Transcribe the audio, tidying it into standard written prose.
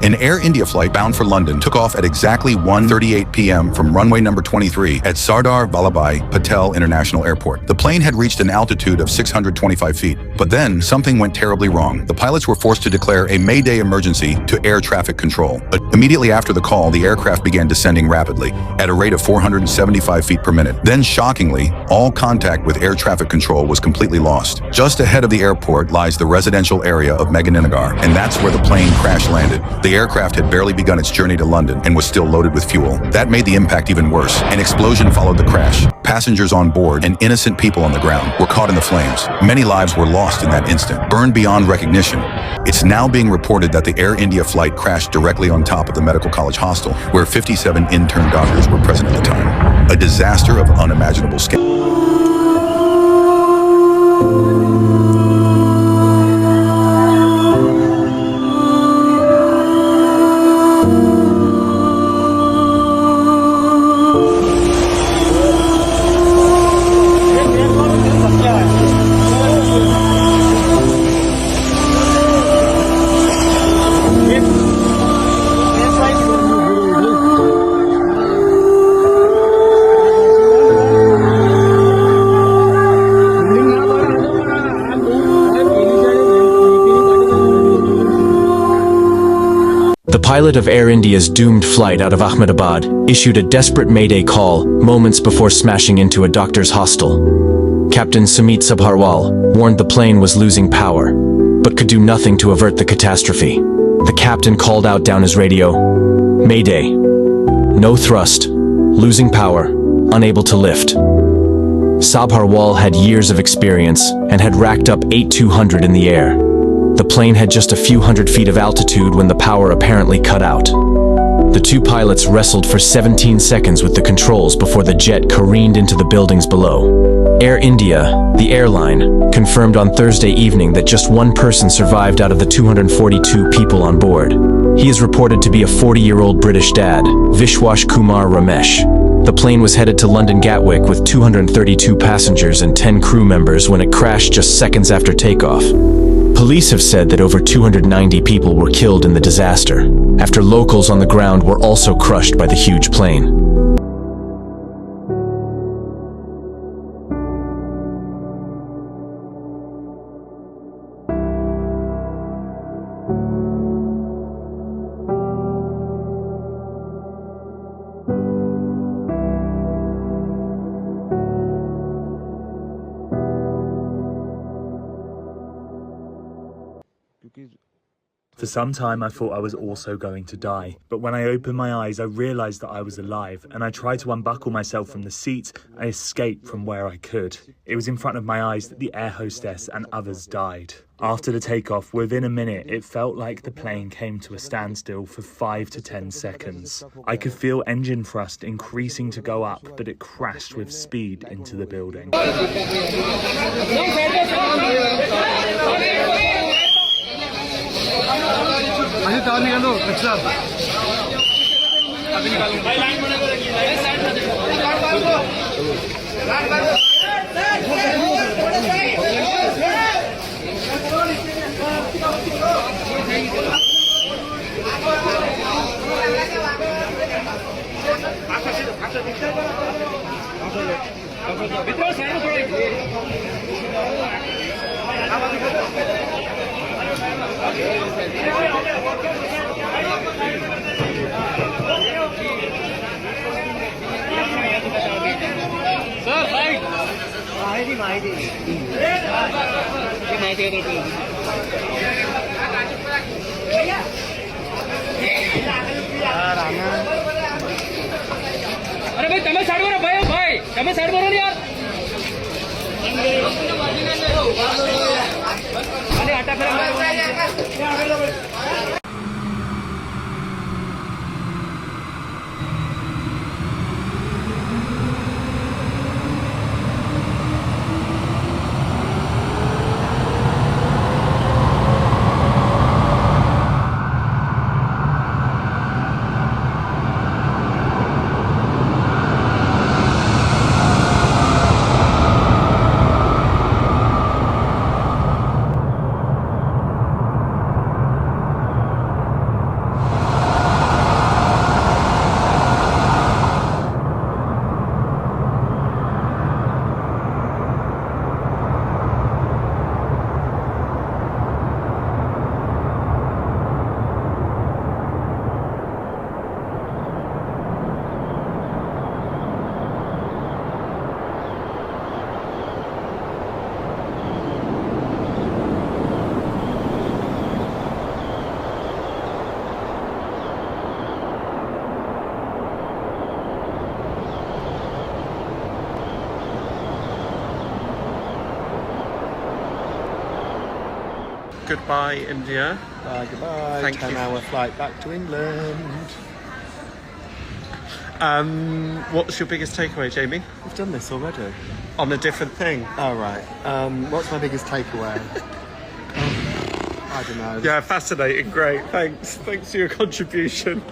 An Air India flight bound for London took off at exactly 1:38 p.m. from runway number 23 at Sardar Vallabhbhai Patel International Airport. The plane had reached an altitude of 625 feet, but then something went terribly wrong. The pilots were forced to declare a Mayday emergency to air traffic control. Immediately after the call, the aircraft began descending rapidly at a rate of 475 feet per minute. Then, shockingly, all contact with air traffic control was completely lost. Just ahead of the airport lies the residential area of Meghaninagar, and that's where the plane crash landed. The aircraft had barely begun its journey to London and was still loaded with fuel. That made the impact even worse. An explosion followed the crash. Passengers on board and innocent people on the ground were caught in the flames. Many lives were lost in that instant, burned beyond recognition. It's now being reported that the Air India flight crashed directly on top of the Medical College Hostel, where 57 intern doctors were present at the time. A disaster of unimaginable scale. The pilot of Air India's doomed flight out of Ahmedabad issued a desperate mayday call moments before smashing into a doctor's hostel. Captain Sumit Sabharwal warned the plane was losing power, but could do nothing to avert the catastrophe. The captain called out down his radio, "Mayday. No thrust. Losing power. Unable to lift." Sabharwal had years of experience and had racked up 8200 in the air. The plane had just a few hundred feet of altitude when the power apparently cut out. The two pilots wrestled for 17 seconds with the controls before the jet careened into the buildings below. Air India, the airline, confirmed on Thursday evening that just one person survived out of the 242 people on board. He is reported to be a 40-year-old British dad, Vishwash Kumar Ramesh. The plane was headed to London Gatwick with 232 passengers and 10 crew members when it crashed just seconds after takeoff. Police have said that over 290 people were killed in the disaster, after locals on the ground were also crushed by the huge plane. For some time I thought I was also going to die, but when I opened my eyes I realised that I was alive, and I tried to unbuckle myself from the seat. I escaped from where I could. It was in front of my eyes that the air hostess and others died. After the takeoff, within a minute, it felt like the plane came to a standstill for 5 to 10 seconds. I could feel engine thrust increasing to go up, but it crashed with speed into the building. अरे भाई तमे side मारो भाई तमे side मारो यार अरे आटा फिर goodbye, India. Goodbye. Thank you. 10-hour flight back to England. What's your biggest takeaway, Jamie? We've done this already. On a different thing. All right. What's my biggest takeaway? I don't know. Yeah, fascinating. Great. Thanks for your contribution.